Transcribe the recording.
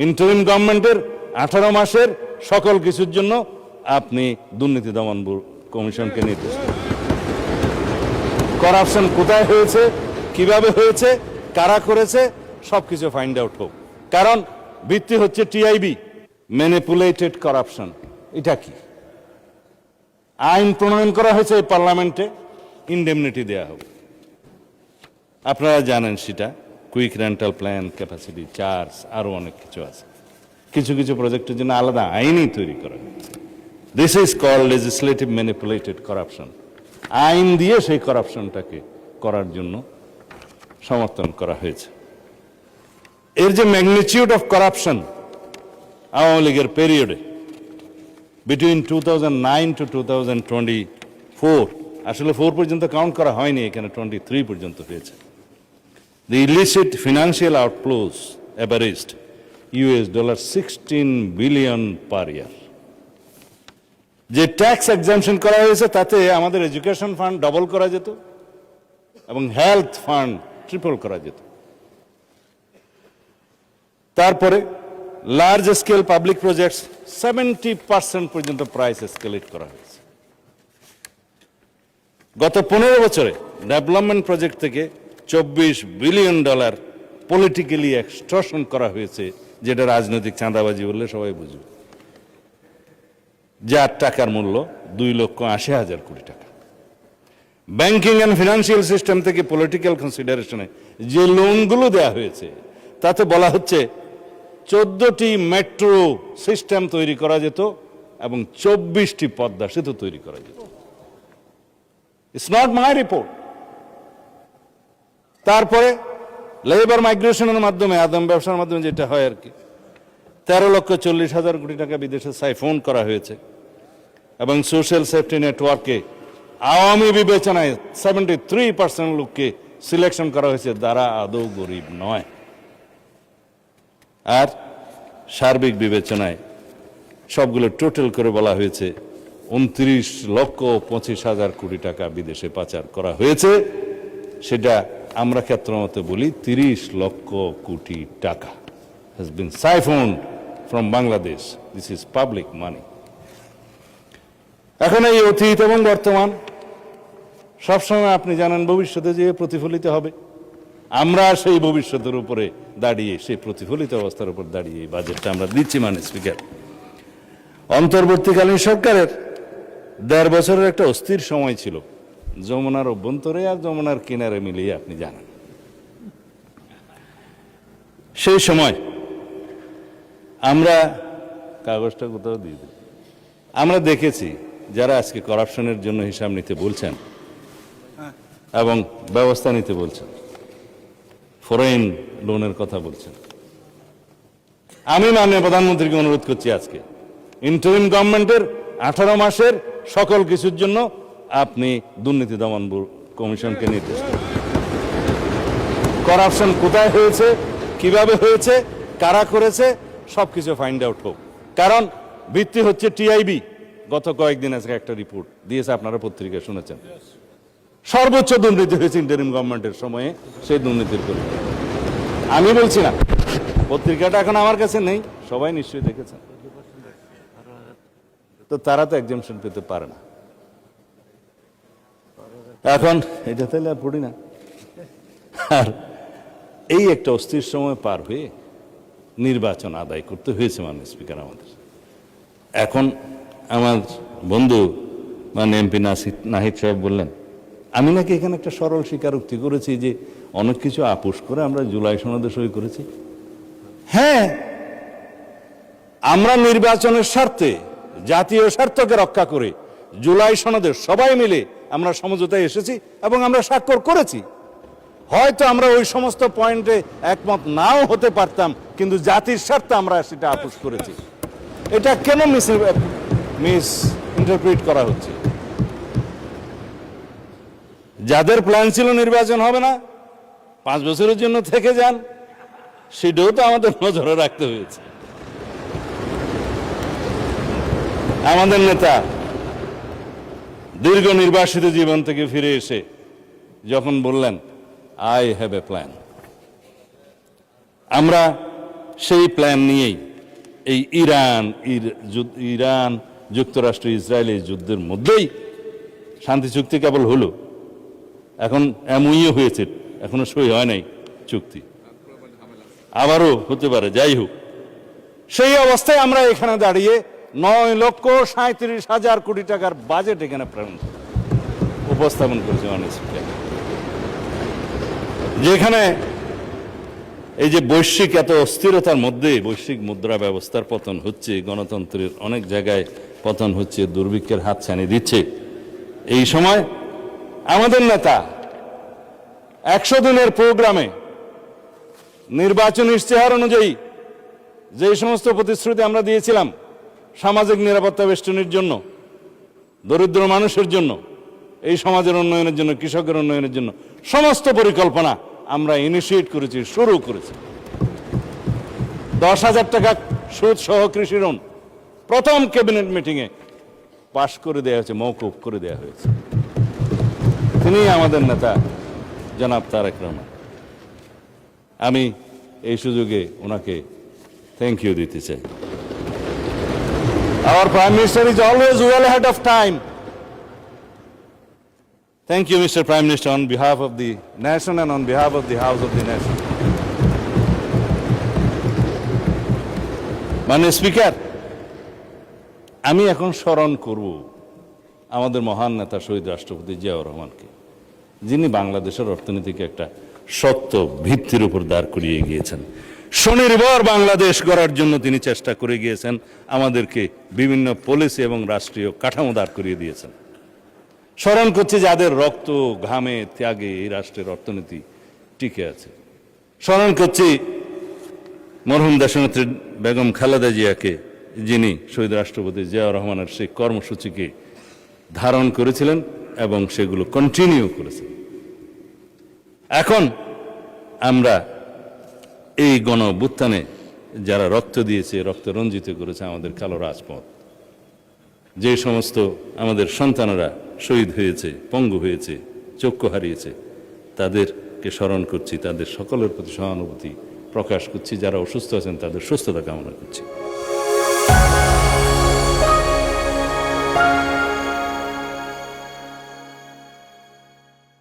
Interim গভর্নমেন্টের 18 মাসের সকল কিছুর জন্য আপনি দুর্নীতি দমন কমিশনকে নির্দেশ দেন। করাপশন কোথায় হয়েছে, কিভাবে হয়েছে, কারা করেছে, সবকিছু ফাইন্ড আউট হোক। কারণ ভিত্তি হচ্ছে টিআইবি, ম্যানিপুলেটেড করাপশন। এটা কি? আইন প্রণয়ন করা হয়েছে এই পার্লামেন্টে, ইনডেমনিটি দেয়া হবে। আপনারা জানেন সেটা, quick rental plan, capacity charge, আরো অনেক কিছু আছে। কিছু কিছু প্রজেক্টের জন্য আলাদা আইনই তৈরি করা হয়েছে। This is called legislative manipulated corruption. আইন দিয়ে সেই করাপশনটাকে করার জন্য সমর্থন করা হয়েছে। এর যে ম্যাগনিটিউড অফ করাপশন আওয়ামী লীগের পিরিয়ডে বিটুইন 2009 to 2024, আসলে 4 পর্যন্ত কাউন্ট করা হয়নি, এখানে 23 পর্যন্ত হয়েছে। The illicit financial outflows averaged $16 billion per year. যে ট্যাক্স এক্সাম্পশন করা হয়েছে তাতে আমাদের এডুকেশন ফান্ড ডবল করা যেত এবং হেলথ ফান্ড ট্রিপল করা যেত। তারপরে লার্জ স্কেল পাবলিক প্রজেক্টস 70% পর্যন্ত প্রাইস এসকেলেট করা হয়েছে। গত 15 বছরে ডেভেলপমেন্ট প্রজেক্ট থেকে $24 বিলিয়ন পলিটিক্যালি এক্সটর্শন করা হয়েছে, যেটা রাজনৈতিক চাঁদাবাজি বললে সবাই বুঝবে। যার টাকার মূল্য 2,80,000 কোটি টাকা। ব্যাংকিং অ্যান্ড ফিনান্সিয়াল সিস্টেম থেকে পলিটিক্যাল কনসিডারেশনে যে লোনগুলো দেয়া হয়েছে তাতে বলা হচ্ছে 14টি মেট্রো সিস্টেম তৈরি করা যেত এবং 24টি পদ্মা সেতু তৈরি করা যেত। It's not my report. তারপরে লেবার মাইগ্রেশনের মাধ্যমে, আদম ব্যবসার মাধ্যমে যেটা হয় আর কি, 13,40,000 কোটি টাকা বিদেশে সাইফোন করা হয়েছে এবং সোশ্যাল সেফটি নেটওয়ার্কে আওয়ামী বিবেচনায় 73% লোককে সিলেকশন করা হয়েছে যারা আদৌ গরিব নয়। আর সার্বিক বিবেচনায় সবগুলো টোটাল করে বলা হয়েছে 29,25,000 কোটি টাকা বিদেশে পাচার করা হয়েছে। সেটা আমরা ক্ষেত্রমতে বলি 30 লক্ষ কোটি টাকা has been siphoned from Bangladesh. This is public money. এখন এই অতীত এবং বর্তমান সবসময় আপনি জানেন ভবিষ্যতে যে প্রতিফলিত হবে। আমরা সেই ভবিষ্যতের উপরে দাঁড়িয়ে, সেই প্রতিফলিত অবস্থার উপর দাঁড়িয়ে এই বাজেটটা আমরা দিচ্ছি। মানে স্পিকার, অন্তর্বর্তীকালীন সরকারের 1.5 বছরের একটা অস্থির সময় ছিল, যমুনার অভ্যন্তরে আর যমুনার কিনারে মিলিয়ে আপনি জানেন। সেই সময় আমরা কাগজটা কোথাও দিয়ে দিই, আমরা দেখেছি যারা আজকে করাপশনের জন্য হিসাব নিতে বলছেন এবং ব্যবস্থা নিতে বলছেন, ফরেন লোনের কথা বলছেন, আমি মাননীয় প্রধানমন্ত্রীকে অনুরোধ করছি আজকে ইন্টারিম গভর্নমেন্টের 18 মাসের সকল কিছুর জন্য আপনি দুর্নীতি দমন কমিশনকে নির্দেশ দেন। করাপশন কোথায় হয়েছে, কিভাবে হয়েছে, কারা করেছে, সবকিছু ফাইন্ড আউট হোক। কারণ ভিত্তি হচ্ছে টিআইবি। গত কয়েকদিন আজকে একটা রিপোর্ট দিয়েছে, আপনারা পত্রিকায় শুনেছেন। সর্বোচ্চ দুর্নীতি হয়েছে ইন্টারিম গভর্নমেন্টের সময়ে, সেই দুর্নীতির পরিমাণ আমি বলছি না, পত্রিকাটা এখন আমার কাছে নেই, সবাই নিশ্চয়ই দেখেছেন। তো তারা তো এক্সাম্পশন পেতে পারে না। এখন এটা তাহলে আর পড়ি না। আর এই একটা অস্থির সময় পার হয়ে নির্বাচন আদায় করতে হয়েছে মাননীয় স্পিকার আমাদের। এখন আমার বন্ধু মানে এমপি নাহিদ সাহেব বললেন, আমি নাকি এখানে একটা সরল স্বীকারোক্তি করেছি যে অনেক কিছু আপোষ করে আমরা জুলাই সনদে সই করেছি। হ্যাঁ, আমরা নির্বাচনের স্বার্থে, জাতীয় স্বার্থকে রক্ষা করে জুলাই সনদে সবাই মিলে আমরা সমঝোতায় এসেছি এবং আমরা স্বাক্ষর করেছি। হয়তো আমরা ওই সমস্ত পয়েন্টে একমত নাও হতে পারতাম, কিন্তু জাতির স্বার্থে আমরা সেটা আপোষ করেছি। এটা কেন মিস ইন্টারপ্রিট করা হচ্ছে? যাদের প্ল্যান ছিল নির্বাচন হবে না, 5 বছরের জন্য থেকে যান, সেটাও তো আমাদের নজরে রাখতে হয়েছে। আমাদের নেতা দীর্ঘ নির্বাসিত জীবন থেকে ফিরে এসে যখন বললেন আই হ্যাভ এ প্ল্যান, আমরা সেই প্ল্যান নিয়েই এই ইরান যুক্তরাষ্ট্র ইসরায়েল এই যুদ্ধের মধ্যেই শান্তি চুক্তি কেবল হলো, এখন এমওইও হয়েছে, এখনো সই হয় নাই চুক্তি, আবারও হতে পারে। যাই হোক, সেই অবস্থায় আমরা এখানে দাঁড়িয়ে 9,37,000 কোটি টাকার বাজেট এখানে উপস্থাপন করেছে মাননীয় স্পিকার, যেখানে এই যে বৈশ্বিক এত অস্থিরতার মধ্যে বৈশ্বিক মুদ্রা ব্যবস্থার পতন হচ্ছে, গণতন্ত্রের অনেক জায়গায় পতন হচ্ছে, দুর্ভিক্ষের হাত ছানি দিচ্ছে, এই সময় আমাদের নেতা 100 দিনের প্রোগ্রামে নির্বাচন ইশতেহার অনুযায়ী যে সমস্ত প্রতিশ্রুতি আমরা দিয়েছিলাম সামাজিক নিরাপত্তা বেষ্টনীর জন্য, দরিদ্র মানুষের জন্য, এই সমাজের উন্নয়নের জন্য, কৃষকের উন্নয়নের জন্য সমস্ত পরিকল্পনা আমরা ইনিশিয়েট করেছি, শুরু করেছি। 10,000 টাকা সুদ সহ কৃষি ঋণ প্রথম ক্যাবিনেট মিটিংয়ে পাশ করে দেওয়া হয়েছে, মওকুফ করে দেওয়া হয়েছে। তিনি আমাদের নেতা জনাব তারেক রহমান। আমি এই সুযোগে ওনাকে থ্যাংক ইউ দিতে চাই। Our Prime Minister is always well ahead of time. Thank you, Mr. Prime Minister, on behalf of the nation and on behalf of the House of the Nation. মাননীয় স্পিকার, আমি এখন স্মরণ করব আমাদের মহান নেতা শহীদ রাষ্ট্রপতি জিয়াউর রহমানকে, যিনি বাংলাদেশের অর্থনীতিকে একটা শক্ত ভিত্তির উপর দাঁড় করিয়ে গিয়েছেন। স্বনির্ভর বাংলাদেশ গড়ার জন্য তিনি চেষ্টা করে গিয়েছেন, আমাদেরকে বিভিন্ন পলিসি এবং রাষ্ট্রীয় কাঠামো দাঁড় করিয়ে দিয়েছেন। স্মরণ করছি যাদের রক্ত ঘামে ত্যাগে এই রাষ্ট্রের অর্থনীতি টিকে আছে। স্মরণ করছি মরহুম দেশনেত্রী বেগম খালেদা জিয়াকে, যিনি শহীদ রাষ্ট্রপতি জিয়াউর রহমানের সেই কর্মসূচিকে ধারণ করেছিলেন এবং সেগুলো কন্টিনিউ করেছেন। এখন আমরা এই গণ অভ্যুত্থানে যারা রক্ত দিয়েছে, রক্ত রঞ্জিত করেছে আমাদের কালো রাজপথ, যে সমস্ত আমাদের সন্তানেরা শহীদ হয়েছে, পঙ্গু হয়েছে, চক্ষু হারিয়েছে, তাদেরকে স্মরণ করছি, তাদের সকলের প্রতি সহানুভূতি প্রকাশ করছি, যারা অসুস্থ আছেন তাদের সুস্থতা কামনা করছি।